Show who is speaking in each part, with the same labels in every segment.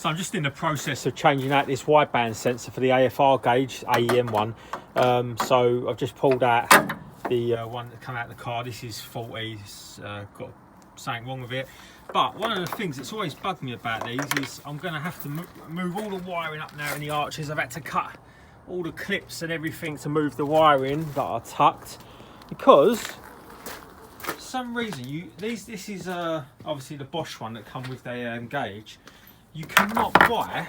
Speaker 1: So I'm just in the process of changing out this wideband sensor for the AFR gauge, AEM one. So I've just pulled out the one that came out of the car. This is faulty, it's got something wrong with it. But one of the things that's always bugged me about these is I'm going to have to move all the wiring up now in the arches. I've had to cut all the clips and everything to move the wiring that are tucked, because for some reason this is obviously the Bosch one that come with the gauge. You cannot buy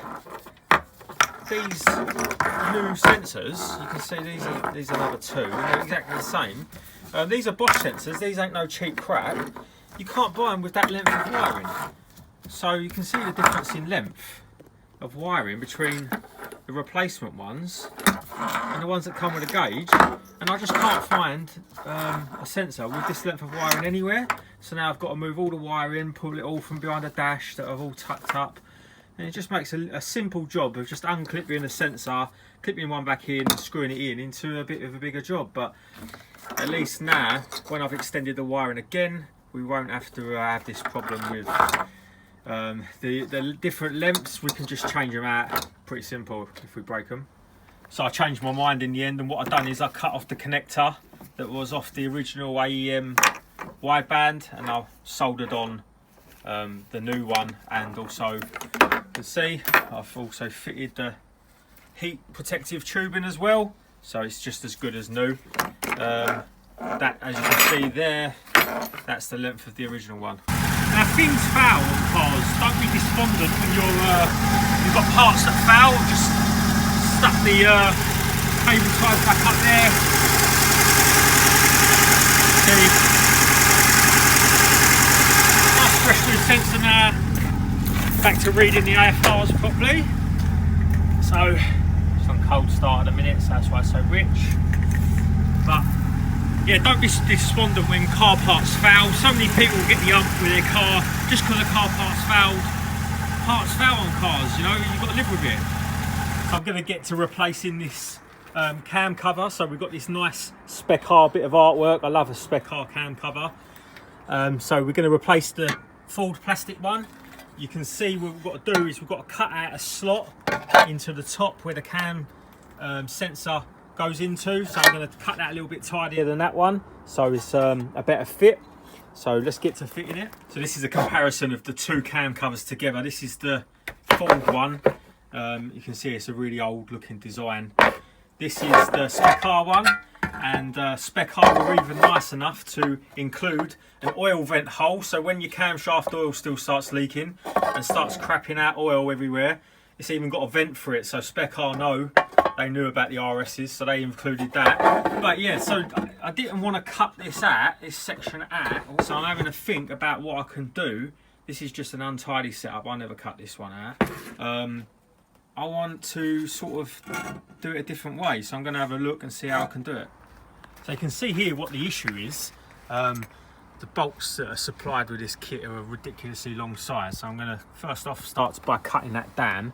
Speaker 1: these new sensors. You can see these are number 2. They're exactly the same. These are Bosch sensors. These ain't no cheap crap. You can't buy them with that length of wiring. So you can see the difference in length of wiring between the replacement ones and the ones that come with a gauge. And I just can't find a sensor with this length of wiring anywhere. So now I've got to move all the wiring, pull it all from behind the dash that I've all tucked up. And it just makes a simple job of just unclipping the sensor, clipping one back in, screwing it in into a bit of a bigger job. But at least now, when I've extended the wiring again, we won't have to have this problem with the different lengths. We can just change them out, pretty simple if we break them. So I changed my mind in the end, and what I've done is I cut off the connector that was off the original AEM wideband, and I've soldered on the new one. And also, you can see I've also fitted the heat protective tubing as well, so it's just as good as new. That, as you can see there, that's the length of the original one. Now, things fail on cars. Don't be despondent when you've got parts that fail. Just stuck the cable ties back up there. See, nice fresh new sensor now. Back to reading the AFRs properly. So it's on cold start at the minute, so that's why it's so rich. But yeah, don't be despondent when car parts fail. So many people get the ump with their car just because the car parts failed. Parts fail on cars, you know, you've got to live with it. So I'm going to get to replacing this cam cover. So we've got this nice Spec R bit of artwork. I love a Spec R cam cover. So we're going to replace the Ford plastic one. You can see what we've got to do is we've got to cut out a slot into the top where the cam sensor goes into. So I'm going to cut that a little bit tidier than that one, so it's a better fit. So let's get to fitting it. So this is a comparison of the two cam covers together. This is the Ford one. You can see it's a really old looking design. This is the Spec R one, and Spec R were even nice enough to include an oil vent hole, so when your camshaft oil still starts leaking and starts crapping out oil everywhere, it's even got a vent for it. So Spec R they knew about the RSs, so they included that. But yeah, so I didn't want to cut this section out, so I'm having to think about what I can do. This is just an untidy setup. I never cut this one out. I want to sort of do it a different way, so I'm going to have a look and see how I can do it. So you can see here what the issue is. The bolts that are supplied with this kit are a ridiculously long size, so I'm going to first off start by cutting that down,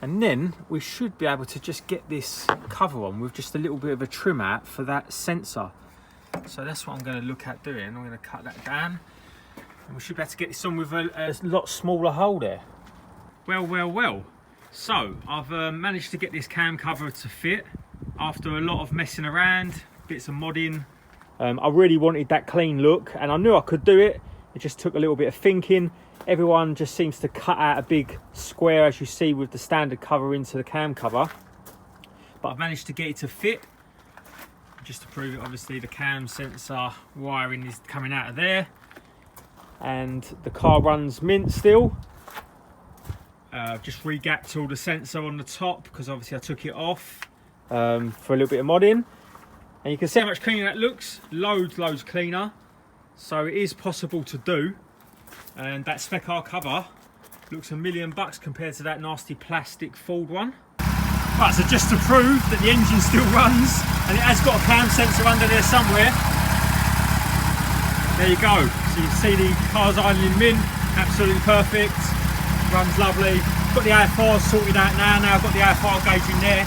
Speaker 1: and then we should be able to just get this cover on with just a little bit of a trim out for that sensor. So that's what I'm going to look at doing. I'm going to cut that down, and we should be able to get this on with a lot smaller hole there. Well. So I've managed to get this cam cover to fit after a lot of messing around, bits of modding. I really wanted that clean look, and I knew I could do it. It just took a little bit of thinking. Everyone just seems to cut out a big square, as you see with the standard cover, into the cam cover. But I've managed to get it to fit. Just to prove it, obviously the cam sensor wiring is coming out of there, and the car runs mint still. Just regapped all the sensor on the top because obviously I took it off for a little bit of modding, and you can see how much cleaner that looks. Loads cleaner. So it is possible to do, and that Spec R cover looks $1 million compared to that nasty plastic Ford one. Right, so just to prove that the engine still runs and it has got a cam sensor under there somewhere, there you go. So you can see the car's idling mint, absolutely perfect. Runs lovely. Got the AFRs sorted out now. Now I've got the AFR gauge in there.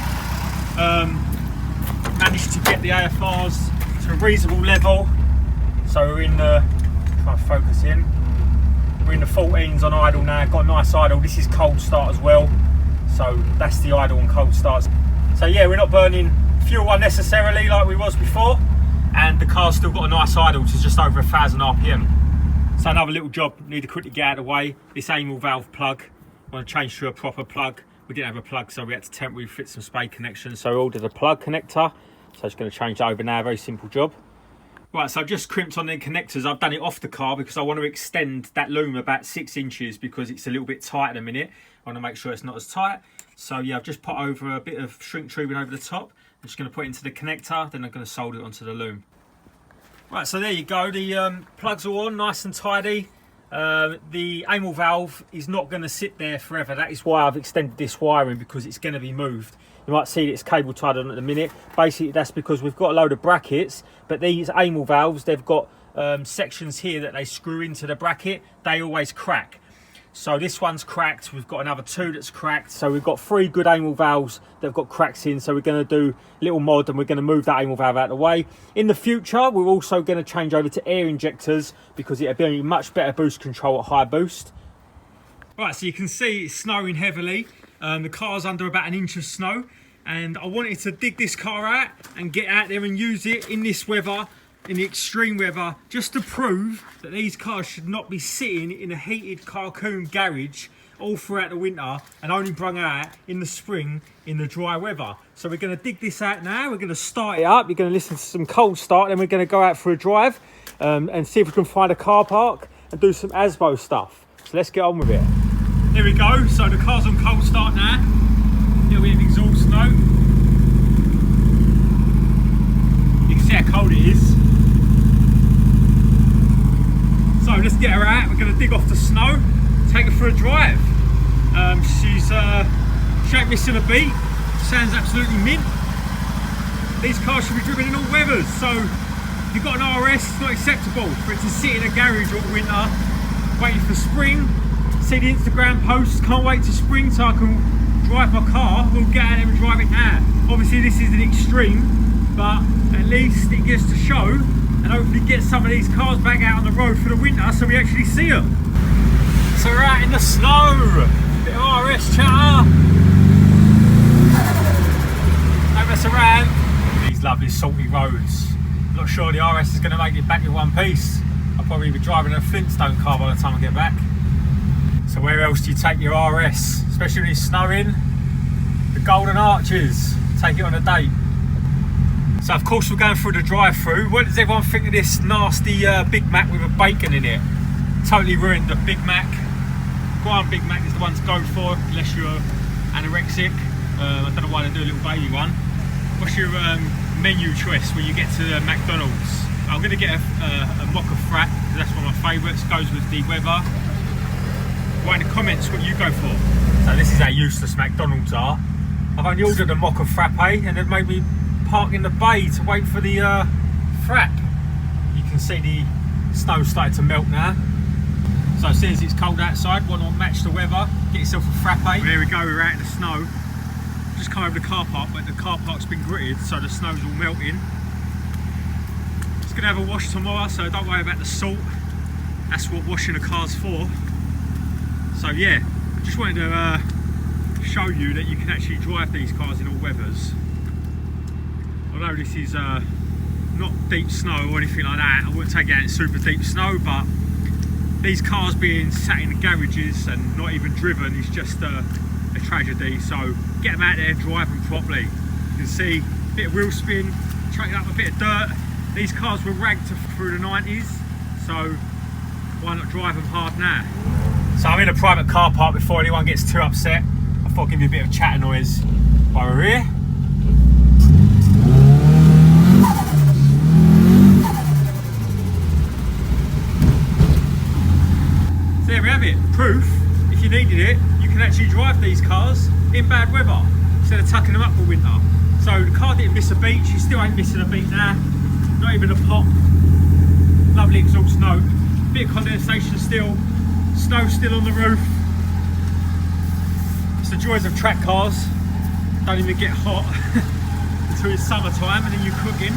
Speaker 1: Managed to get the AFRs to a reasonable level. So we're in the, try to focus in. We're in the 14s on idle now, got a nice idle. This is cold start as well, so that's the idle and cold starts. So yeah, we're not burning fuel unnecessarily like we was before, and the car's still got a nice idle, which is just over 1000 RPM. So another little job, need to quickly get out of the way. This Aem valve plug, I want to change to a proper plug. We didn't have a plug, so we had to temporarily fit some spade connections. So we ordered a plug connector. So it's going to change that over now, very simple job. Right, so I've just crimped on the connectors. I've done it off the car because I want to extend that loom about 6 inches because it's a little bit tight at the minute. I want to make sure it's not as tight. So yeah, I've just put over a bit of shrink tubing over the top. I'm just going to put it into the connector, then I'm going to solder it onto the loom. Right, so there you go. The plugs are on, nice and tidy. The Aem valve is not going to sit there forever. That is why I've extended this wiring, because it's going to be moved. You might see it's cable tied on at the minute. Basically, that's because we've got a load of brackets, but these Aem valves, they've got sections here that they screw into the bracket. They always crack. So this one's cracked. We've got another 2 that's cracked. So we've got 3 good Aem valves that have got cracks in. So we're going to do a little mod, and we're going to move that Aem valve out of the way. In the future, we're also going to change over to air injectors because it'll be much better boost control at high boost. Right, so you can see it's snowing heavily. The car's under about 1 inch of snow, and I wanted to dig this car out and get out there and use it in this weather, in the extreme weather, just to prove that these cars should not be sitting in a heated Carcoon garage all throughout the winter and only brung out in the spring in the dry weather. So we're going to dig this out now. We're going to start it up. You're going to listen to some cold start, then we're going to go out for a drive and see if we can find a car park and do some ASBO stuff. So let's get on with it. Here we go. So the car's on cold start now. Little bit of exhaust note. You can see how cold it is. So let's get her out. We're going to dig off the snow, take her for a drive. She ain't missing a beat. Sounds absolutely mint. These cars should be driven in all weathers. So if you've got an RS, it's not acceptable for it to sit in a garage all winter, waiting for spring. See the Instagram posts, can't wait to spring so I can drive my car. We'll get out there and drive it now. Obviously this is an extreme, but at least it gets to show and hopefully get some of these cars back out on the road for the winter so we actually see them. So we're out in the snow, bit of RS chatter. Don't mess around. These lovely salty roads. Not sure the RS is going to make it back in one piece. I'll probably be driving a Flintstone car by the time I get back. So where else do you take your RS? Especially when it's snowing? The Golden Arches. Take it on a date. So of course we're going through the drive-through. What does everyone think of this nasty Big Mac with a bacon in it? Totally ruined the Big Mac. Graham Big Mac is the one to go for unless you're anorexic. I don't know why they do a little baby one. What's your menu choice when you get to McDonald's? I'm going to get a mocha frap because that's one of my favourites. Goes with the weather. Write in the comments what you go for. So this is how useless McDonald's are. I've only ordered a mocha frappe and they've made me park in the bay to wait for the frap. You can see the snow starting to melt now. So as soon as it's cold outside, want to match the weather, get yourself a frappe. Well, here we go, we're out in the snow. Just come over the car park, but the car park's been gritted, so the snow's all melting. It's going to have a wash tomorrow, so don't worry about the salt. That's what washing a car's for. So yeah, just wanted to show you that you can actually drive these cars in all weathers. Although this is not deep snow or anything like that, I wouldn't take it out in super deep snow, but these cars being sat in the garages and not even driven is just a tragedy. So get them out there, drive them properly. You can see a bit of wheel spin, tracking up a bit of dirt. These cars were ragged through the 90s, so why not drive them hard now? So I'm in a private car park before anyone gets too upset. I thought I'd give you a bit of chatter noise while we're here. So there we have it, proof, if you needed it, you can actually drive these cars in bad weather instead of tucking them up for winter. So the car didn't miss a beat, she still ain't missing a beat now, not even a pop. Lovely exhaust note, bit of condensation still, snow still on the roof. It's the joys of track cars, don't even get hot until it's summertime and then you're cooking.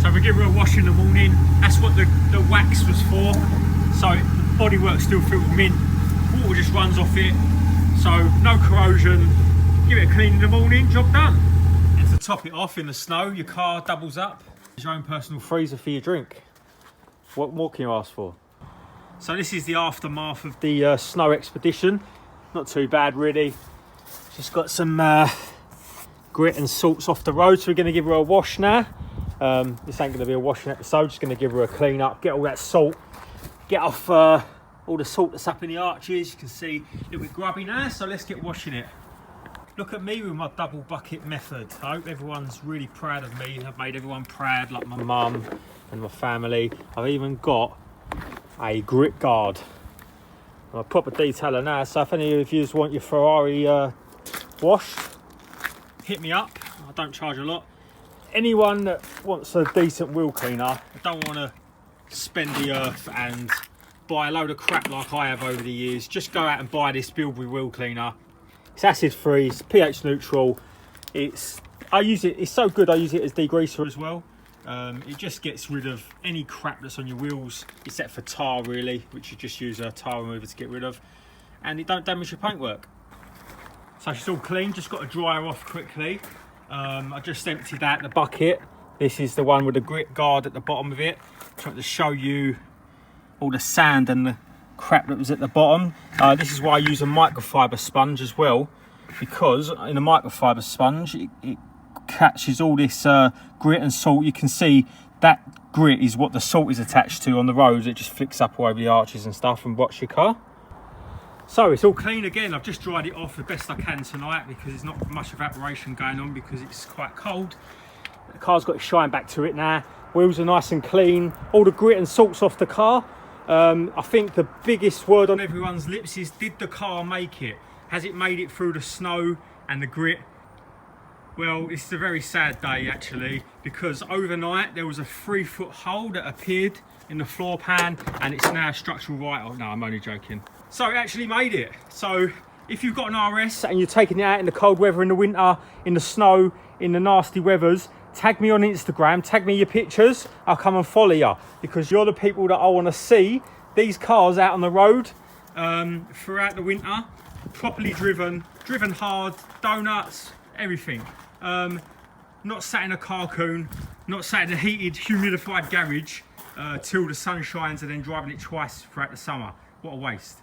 Speaker 1: So So we give her a wash in the morning. That's what the wax was for. So the bodywork's still filled with mint. Water just runs off it. So no corrosion. Give it a clean in the morning, job done. And to top it off, in the snow, your car doubles up. It's your own personal freezer for your drink. What more can you ask for? So this is the aftermath of the snow expedition. Not too bad really. Just got some grit and salts off the road, so we're going to give her a wash now. This ain't going to be a washing episode, just going to give her a clean up, get all that salt, get off all the salt that's up in the arches. You can see a little bit grubby now, so let's get washing it. Look at me with my double bucket method. I hope everyone's really proud of me. I've made everyone proud, like my mum and my family. I've even got a grit guard. I'm a proper detailer now, so if any of you want your Ferrari washed, hit me up. I don't charge a lot. Anyone that wants a decent wheel cleaner, I don't want to spend the earth and buy a load of crap like I have over the years. Just go out and buy this Bilberry wheel cleaner. It's acid free, it's pH neutral. I use it, it's so good I use it as degreaser as well. It just gets rid of any crap that's on your wheels, except for tar really, which you just use a tar remover to get rid of. And it don't damage your paintwork. So she's all clean, just got to dry her off quickly. I just emptied out the bucket. This is the one with the grit guard at the bottom of it. I'm trying to show you all the sand and the crap that was at the bottom. This is why I use a microfiber sponge as well, because in a microfiber sponge it catches all this grit and salt. You can see that grit is what the salt is attached to on the roads. It just flicks up all over the arches and stuff and rots your car. So it's all clean again. I've just dried it off the best I can tonight because there's not much evaporation going on because it's quite cold. The car's got its shine back to it now. Wheels are nice and clean. All the grit and salt's off the car. I think the biggest word on everyone's lips is, did the car make it? Has it made it through the snow and the grit? Well, it's a very sad day actually, because overnight there was a 3-foot hole that appeared in the floor pan and it's now a structural write-off. No, I'm only joking. So it actually made it. So if you've got an RS and you're taking it out in the cold weather, in the winter, in the snow, in the nasty weathers, tag me on Instagram, tag me your pictures. I'll come and follow you, because you're the people that I want to see these cars out on the road throughout the winter, properly driven hard, donuts, everything. Not sat in a carcoon, not sat in a heated, humidified garage till the sun shines and then driving it twice throughout the summer. What a waste.